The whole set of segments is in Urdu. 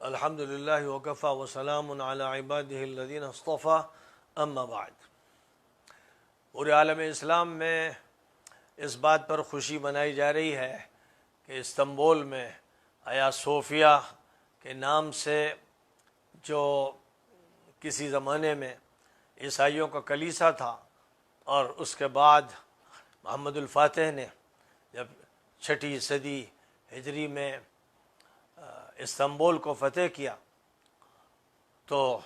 الحمد للہ وکفیٰ وسلام علی عبادہ الذین اصطفیٰ اما بعد۔ پورے عالم اسلام میں اس بات پر خوشی منائی جا رہی ہے کہ استنبول میں آیا صوفیہ کے نام سے جو کسی زمانے میں عیسائیوں کا کلیسا تھا، اور اس کے بعد محمد الفاتح نے جب 6 صدی ہجری میں استنبول کو فتح کیا تو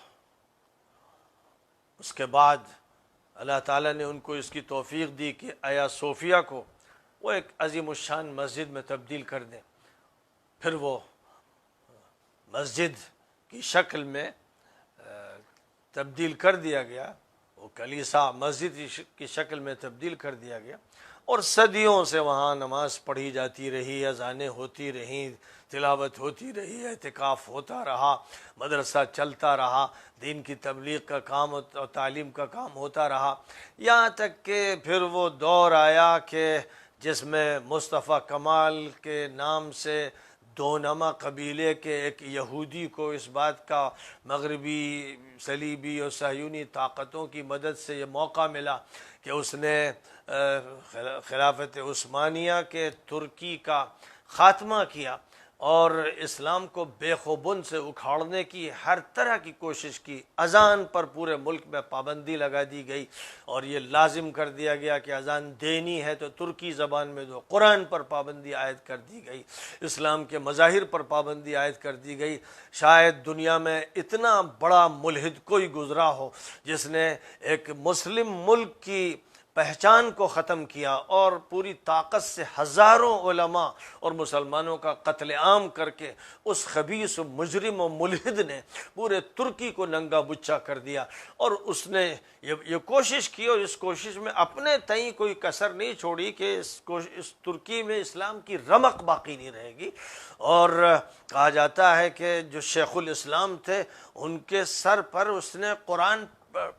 اس کے بعد اللہ تعالیٰ نے ان کو اس کی توفیق دی کہ آیا صوفیہ کو وہ ایک عظیم الشان مسجد میں تبدیل کر دیں۔ پھر وہ مسجد کی شکل میں تبدیل کر دیا گیا، وہ کلیسا مسجد کی شکل میں تبدیل کر دیا گیا، اور صدیوں سے وہاں نماز پڑھی جاتی رہی، اذانیں ہوتی رہیں، تلاوت ہوتی رہی، اعتکاف ہوتا رہا، مدرسہ چلتا رہا، دین کی تبلیغ کا کام اور تعلیم کا کام ہوتا رہا، یہاں تک کہ پھر وہ دور آیا کہ جس میں مصطفیٰ کمال کے نام سے دونما قبیلے کے ایک یہودی کو اس بات کا مغربی صلیبی اور صہیونی طاقتوں کی مدد سے یہ موقع ملا کہ اس نے خلافت عثمانیہ کے ترکی کا خاتمہ کیا اور اسلام کو بے خوبن سے اکھاڑنے کی ہر طرح کی کوشش کی۔ اذان پر پورے ملک میں پابندی لگا دی گئی اور یہ لازم کر دیا گیا کہ اذان دینی ہے تو ترکی زبان میں دو۔ قرآن پر پابندی عائد کر دی گئی، اسلام کے مظاہر پر پابندی عائد کر دی گئی۔ شاید دنیا میں اتنا بڑا ملحد کوئی گزرا ہو جس نے ایک مسلم ملک کی پہچان کو ختم کیا اور پوری طاقت سے ہزاروں علماء اور مسلمانوں کا قتل عام کر کے اس خبیث و مجرم و ملحد نے پورے ترکی کو ننگا بچا کر دیا، اور اس نے یہ کوشش کی اور اس کوشش میں اپنے تئیں کوئی کسر نہیں چھوڑی کہ اس ترکی میں اسلام کی رمق باقی نہیں رہے گی۔ اور کہا جاتا ہے کہ جو شیخ الاسلام تھے ان کے سر پر اس نے قرآن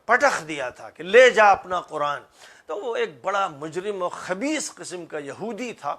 پٹخ دیا تھا کہ لے جا اپنا قرآن۔ تو وہ ایک بڑا مجرم و خبیث قسم کا یہودی تھا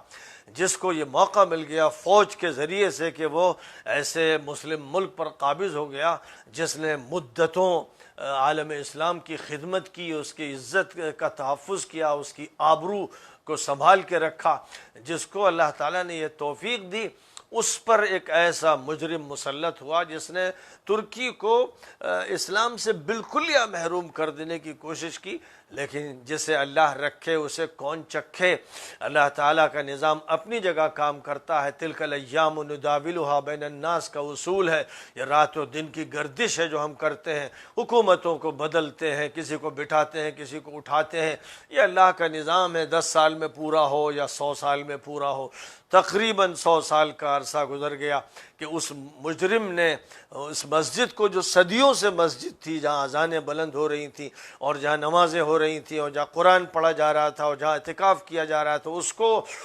جس کو یہ موقع مل گیا فوج کے ذریعے سے کہ وہ ایسے مسلم ملک پر قابض ہو گیا جس نے مدتوں عالم اسلام کی خدمت کی، اس کی عزت کا تحفظ کیا، اس کی آبرو کو سنبھال کے رکھا۔ جس کو اللہ تعالیٰ نے یہ توفیق دی اس پر ایک ایسا مجرم مسلط ہوا جس نے ترکی کو اسلام سے بالکل یا محروم کر دینے کی کوشش کی، لیکن جسے اللہ رکھے اسے کون چکھے۔ اللہ تعالیٰ کا نظام اپنی جگہ کام کرتا ہے۔ تلک الایام نداولها بین الناس کا اصول ہے، یہ رات و دن کی گردش ہے جو ہم کرتے ہیں، حکومتوں کو بدلتے ہیں، کسی کو بٹھاتے ہیں، کسی کو اٹھاتے ہیں۔ یہ اللہ کا نظام ہے، 10 سال میں پورا ہو یا 100 سال میں پورا ہو۔ تقریباً 100 سال کا عرصہ گزر گیا کہ اس مجرم نے اس مسجد کو، جو صدیوں سے مسجد تھی جہاں اذانیں بلند ہو رہی تھیں اور جہاں نمازیں ہو رہی تھیں اور جہاں قرآن پڑھا جا رہا تھا اور جہاں اعتکاف کیا جا رہا تھا،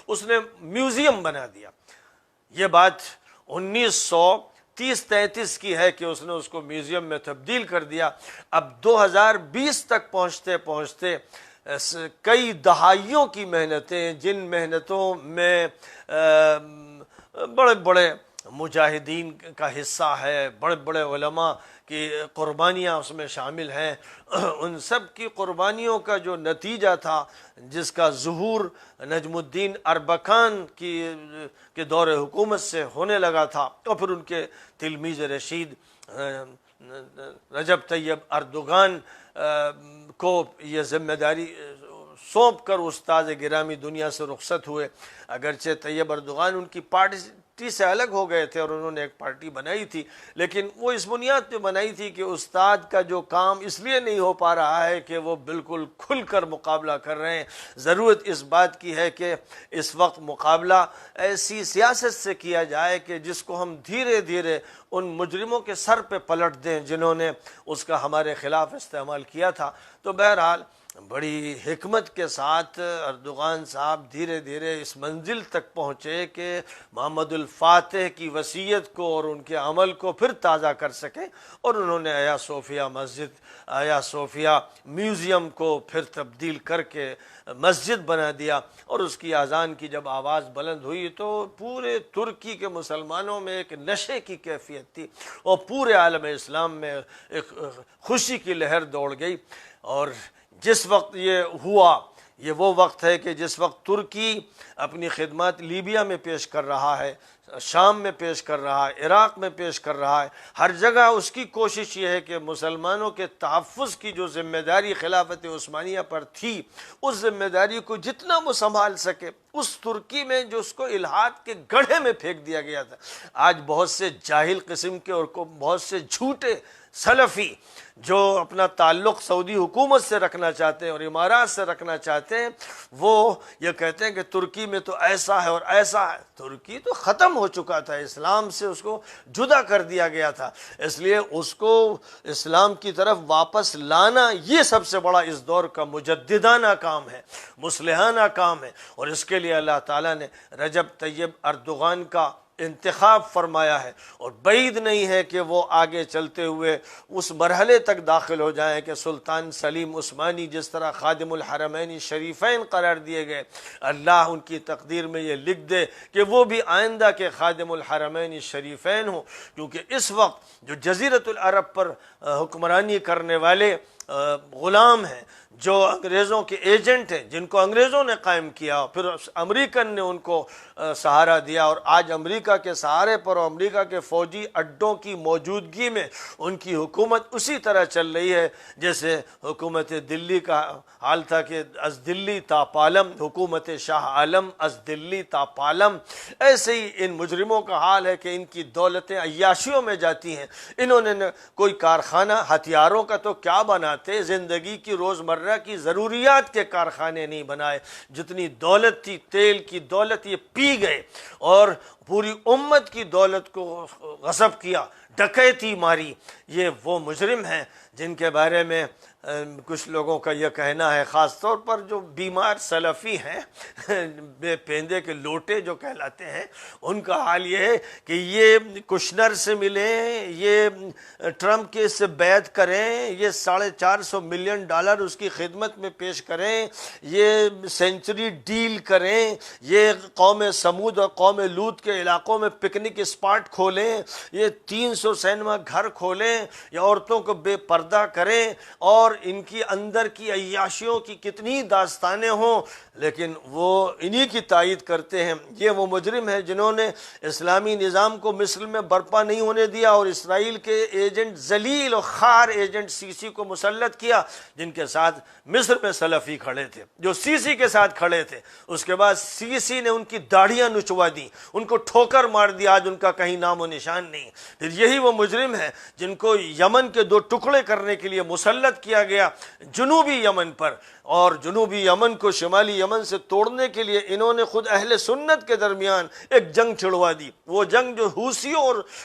اس نے میوزیم بنا دیا۔ یہ بات 1930-33 کی ہے کہ اس نے اس کو میوزیم میں تبدیل کر دیا۔ اب 2020 تک پہنچتے پہنچتے کئی دہائیوں کی محنتیں، جن محنتوں میں بڑے بڑے مجاہدین کا حصہ ہے، بڑے بڑے علماء کی قربانیاں اس میں شامل ہیں، ان سب کی قربانیوں کا جو نتیجہ تھا، جس کا ظہور نجم الدین اربکان کے دور حکومت سے ہونے لگا تھا، اور پھر ان کے تلمیذ رشید رجب طیب اردوغان کو یہ ذمہ داری سونپ کر استاد گرامی دنیا سے رخصت ہوئے۔ اگرچہ طیب اردوغان ان کی پارٹی سے الگ ہو گئے تھے اور انہوں نے ایک پارٹی بنائی تھی، لیکن وہ اس بنیاد پہ بنائی تھی کہ استاد کا جو کام اس لیے نہیں ہو پا رہا ہے کہ وہ بالکل کھل کر مقابلہ کر رہے ہیں، ضرورت اس بات کی ہے کہ اس وقت مقابلہ ایسی سیاست سے کیا جائے کہ جس کو ہم دھیرے دھیرے ان مجرموں کے سر پہ پلٹ دیں جنہوں نے اس کا ہمارے خلاف استعمال کیا تھا۔ تو بہرحال بڑی حکمت کے ساتھ اردوغان صاحب دھیرے دھیرے اس منزل تک پہنچے کہ محمد الفاتح کی وصیت کو اور ان کے عمل کو پھر تازہ کر سکیں، اور انہوں نے آیا صوفیہ مسجد، آیا صوفیہ میوزیم کو پھر تبدیل کر کے مسجد بنا دیا، اور اس کی اذان کی جب آواز بلند ہوئی تو پورے ترکی کے مسلمانوں میں ایک نشے کی کیفیت تھی، اور پورے عالم اسلام میں ایک خوشی کی لہر دوڑ گئی۔ اور جس وقت یہ ہوا، یہ وہ وقت ہے کہ جس وقت ترکی اپنی خدمات لیبیا میں پیش کر رہا ہے، شام میں پیش کر رہا ہے، عراق میں پیش کر رہا ہے، ہر جگہ اس کی کوشش یہ ہے کہ مسلمانوں کے تحفظ کی جو ذمہ داری خلافت عثمانیہ پر تھی، اس ذمہ داری کو جتنا وہ سنبھال سکے۔ اس ترکی میں جو اس کو الحاد کے گڑھے میں پھینک دیا گیا تھا، آج بہت سے جاہل قسم کے اور بہت سے جھوٹے سلفی جو اپنا تعلق سعودی حکومت سے رکھنا چاہتے ہیں اور امارات سے رکھنا چاہتے ہیں، وہ یہ کہتے ہیں کہ ترکی میں تو ایسا ہے اور ایسا ہے۔ ترکی تو ختم ہو چکا تھا، اسلام سے اس کو جدا کر دیا گیا تھا، اس لیے اس کو اسلام کی طرف واپس لانا یہ سب سے بڑا اس دور کا مجددانہ کام ہے، مصلحانہ کام ہے، اور اس کے لیے اللہ تعالیٰ نے رجب طیب اردوغان کا انتخاب فرمایا ہے، اور بعید نہیں ہے کہ وہ آگے چلتے ہوئے اس مرحلے تک داخل ہو جائیں کہ سلطان سلیم عثمانی جس طرح خادم الحرمین شریفین قرار دیے گئے، اللہ ان کی تقدیر میں یہ لکھ دے کہ وہ بھی آئندہ کے خادم الحرمین شریفین ہوں، کیونکہ اس وقت جو جزیرۃ العرب پر حکمرانی کرنے والے غلام ہیں، جو انگریزوں کے ایجنٹ ہیں، جن کو انگریزوں نے قائم کیا، پھر امریکن نے ان کو سہارا دیا، اور آج امریکہ کے سہارے پر اور امریکہ کے فوجی اڈوں کی موجودگی میں ان کی حکومت اسی طرح چل رہی ہے جیسے حکومت دلی کا حال تھا کہ از دلی تا پالم، حکومت شاہ عالم از دلی تا پالم۔ ایسے ہی ان مجرموں کا حال ہے کہ ان کی دولتیں عیاشیوں میں جاتی ہیں۔ انہوں نے کوئی کارخانہ ہتھیاروں کا تو کیا بناتے، زندگی کی روزمرہ کی ضروریات کے کارخانے نہیں بنائے، جتنی دولت تھی، تیل کی دولت، یہ پی گئے اور پوری امت کی دولت کو غصب کیا، ڈکیتی ماری۔ یہ وہ مجرم ہیں جن کے بارے میں کچھ لوگوں کا یہ کہنا ہے، خاص طور پر جو بیمار سلفی ہیں، بے پیندے کے لوٹے جو کہلاتے ہیں، ان کا حال یہ ہے کہ یہ کشنر سے ملیں، یہ ٹرمپ کے سے بیعت کریں، یہ $450 ملین اس کی خدمت میں پیش کریں، یہ سینچری ڈیل کریں، یہ قوم سمود اور قوم لوط کے علاقوں میں پکنک اسپاٹ کھولیں، یہ 300 سینما گھر کھولیں، یا عورتوں کو بے پردہ کریں، اور ان کی اندر کی عیاشیوں کی کتنی داستانیں ہوں، لیکن وہ انہی کی تائید کرتے ہیں۔ یہ وہ مجرم ہیں جنہوں نے اسلامی نظام کو مصر میں برپا نہیں ہونے دیا، اور اسرائیل کے ایجنٹ ذلیل اور خار ایجنٹ سیسی کو مسلط کیا، جن کے ساتھ مصر میں سلفی کھڑے تھے، جو سیسی کے ساتھ کھڑے تھے۔ اس کے بعد سیسی نے ان کی داڑھیاں نچوا دی، ان کو ٹھوکر مار دی، آج ان کا کہیں نام و نشان نہیں۔ پھر یہی وہ مجرم ہیں جن کو یمن کے 2 ٹکڑے کرنے کے لیے مسلط کیا گیا جنوبی یمن پر، اور جنوبی یمن کو شمالی یمن سے توڑنے کے لیے انہوں نے خود اہل سنت کے درمیان ایک جنگ چھڑوا دی، وہ جنگ جو حوثیوں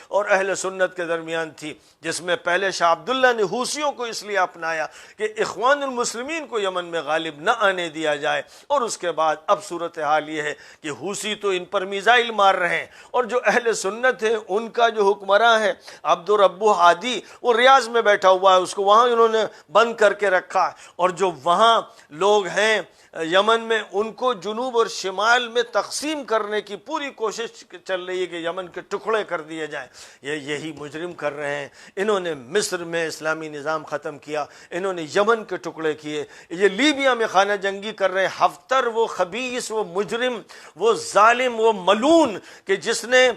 اور اہل سنت کے درمیان تھی، جس میں پہلے شاہ عبداللہ نے حوثیوں کو اس لیے اپنایا کہ اخوان المسلمین کو یمن میں غالب نہ آنے دیا جائے، اور اس کے بعد اب صورتحال یہ ہے کہ حوثی تو ان پر میزائل مار رہے ہیں، اور جو اہل سنت ہے ان کا جو حکمراں ہے عبد الربو ہادی، وہ ریاض میں بیٹھا ہوا ہے، اس کو وہاں انہوں نے بند کر کے رکھا، اور جو وہاں لوگ ہیں یمن میں ان کو جنوب اور شمال میں تقسیم کرنے کی پوری کوشش چل رہی ہے کہ یمن کے ٹکڑے کر دیے جائیں۔ یہی مجرم کر رہے ہیں۔ انہوں نے مصر میں اسلامی نظام ختم کیا، انہوں نے یمن کے ٹکڑے کیے، یہ لیبیا میں خانہ جنگی کر رہے ہیں۔ ہفتر وہ خبیث، وہ مجرم، وہ ظالم، وہ ملعون کہ جس نے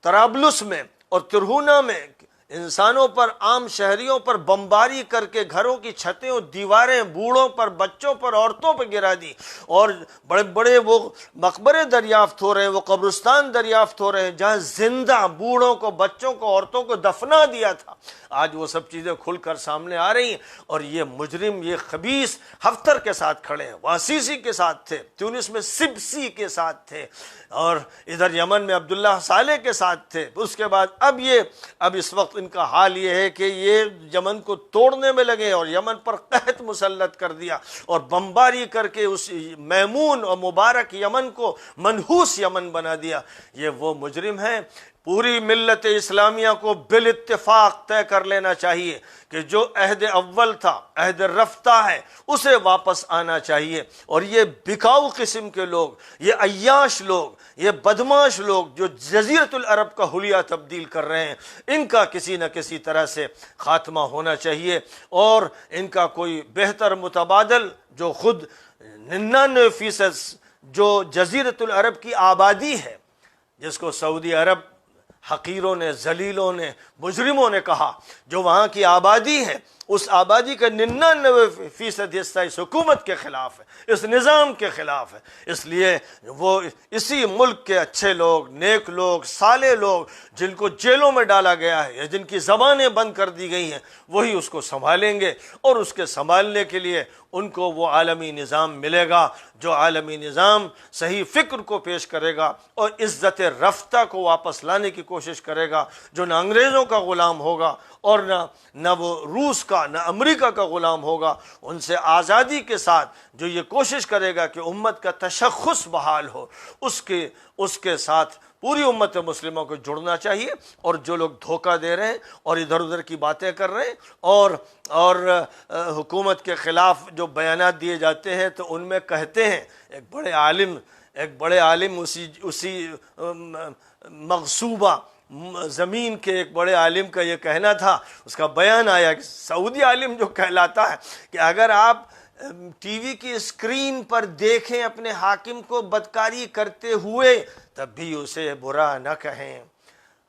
طرابلس میں اور ترہونہ میں انسانوں پر، عام شہریوں پر بمباری کر کے گھروں کی چھتیں اور دیواریں بوڑھوں پر، بچوں پر، عورتوں پر گرا دی، اور بڑے بڑے وہ مقبرے دریافت ہو رہے ہیں، وہ قبرستان دریافت ہو رہے ہیں جہاں زندہ بوڑھوں کو، بچوں کو، عورتوں کو دفنا دیا تھا۔ آج وہ سب چیزیں کھل کر سامنے آ رہی ہیں، اور یہ مجرم، یہ خبیث ہفتر کے ساتھ کھڑے ہیں، وہ سیسی کے ساتھ تھے، تیونس میں سبسی کے ساتھ تھے، اور ادھر یمن میں عبداللہ صالح کے ساتھ تھے۔ اس کے بعد اب اس وقت ان کا حال یہ ہے کہ یہ یمن کو توڑنے میں لگے اور یمن پر قحط مسلط کر دیا اور بمباری کر کے اس میمون اور مبارک یمن کو منحوس یمن بنا دیا۔ یہ وہ مجرم ہیں۔ پوری ملت اسلامیہ کو بالاتفاق طے کر لینا چاہیے کہ جو عہد اول تھا، عہد رفتہ ہے، اسے واپس آنا چاہیے۔ اور یہ بکاؤ قسم کے لوگ، یہ عیاش لوگ، یہ بدماش لوگ جو جزیرۃ العرب کا حلیہ تبدیل کر رہے ہیں، ان کا کسی نہ کسی طرح سے خاتمہ ہونا چاہیے، اور ان کا کوئی بہتر متبادل جو خود 99% جو جزیرۃ العرب کی آبادی ہے، جس کو سعودی عرب حقیروں نے، ذلیلوں نے، مجرموں نے کہا، جو وہاں کی آبادی ہے، اس آبادی کا 99% حصہ اس حکومت کے خلاف ہے، اس نظام کے خلاف ہے۔ اس لیے وہ اسی ملک کے اچھے لوگ، نیک لوگ، صالح لوگ جن کو جیلوں میں ڈالا گیا ہے یا جن کی زبانیں بند کر دی گئی ہیں، وہی اس کو سنبھالیں گے، اور اس کے سنبھالنے کے لیے ان کو وہ عالمی نظام ملے گا جو عالمی نظام صحیح فکر کو پیش کرے گا اور عزت رفتہ کو واپس لانے کی کوشش کرے گا، جو نہ انگریزوں کا غلام ہوگا اور نہ وہ روس کا، نہ امریکہ کا غلام ہوگا۔ ان سے آزادی کے ساتھ جو یہ کوشش کرے گا کہ امت کا تشخص بحال ہو، اس کے ساتھ پوری امت مسلموں کو جڑنا چاہیے۔ اور جو لوگ دھوکہ دے رہے ہیں اور ادھر ادھر کی باتیں کر رہے ہیں اور حکومت کے خلاف جو بیانات دیے جاتے ہیں، تو ان میں کہتے ہیں ایک بڑے عالم اسی مغصوبہ زمین کے ایک بڑے عالم کا یہ کہنا تھا، اس کا بیان آیا کہ سعودی عالم جو کہلاتا ہے کہ اگر آپ ٹی وی کی اسکرین پر دیکھیں اپنے حاکم کو بدکاری کرتے ہوئے، تب بھی اسے برا نہ کہیں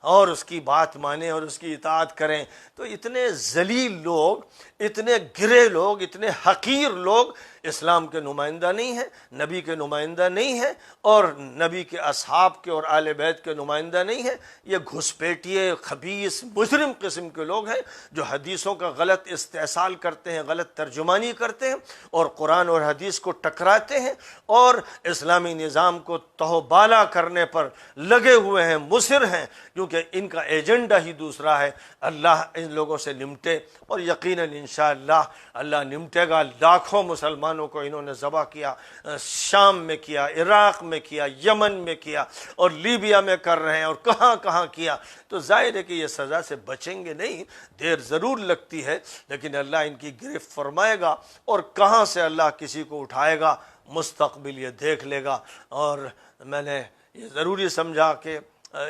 اور اس کی بات مانیں اور اس کی اطاعت کریں۔ تو اتنے ذلیل لوگ، اتنے گرے لوگ، اتنے حقیر لوگ اسلام کے نمائندہ نہیں ہیں، نبی کے نمائندہ نہیں ہیں، اور نبی کے اصحاب کے اور آل بیت کے نمائندہ نہیں ہیں۔ یہ گھسپیٹیے، خبیث، مجرم قسم کے لوگ ہیں جو حدیثوں کا غلط استحصال کرتے ہیں، غلط ترجمانی کرتے ہیں اور قرآن اور حدیث کو ٹکراتے ہیں اور اسلامی نظام کو تہوبالا کرنے پر لگے ہوئے ہیں، مصر ہیں، کیونکہ ان کا ایجنڈا ہی دوسرا ہے۔ اللہ ان لوگوں سے نمٹے، اور یقیناً انشاءاللہ اللہ نمٹے گا۔ لاکھوں مسلمانوں کو انہوں نے ذبح کیا، شام میں کیا، عراق میں کیا، یمن میں کیا، اور لیبیا میں کر رہے ہیں، اور کہاں کہاں کیا۔ تو ظاہر ہے کہ یہ سزا سے بچیں گے نہیں، دیر ضرور لگتی ہے، لیکن اللہ ان کی گرفت فرمائے گا، اور کہاں سے اللہ کسی کو اٹھائے گا مستقبل یہ دیکھ لے گا۔ اور میں نے یہ ضروری سمجھا کہ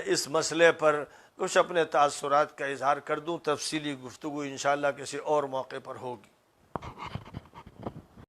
اس مسئلے پر کچھ اپنے تاثرات کا اظہار کر دوں۔ تفصیلی گفتگو انشاءاللہ کسی اور موقع پر ہوگی۔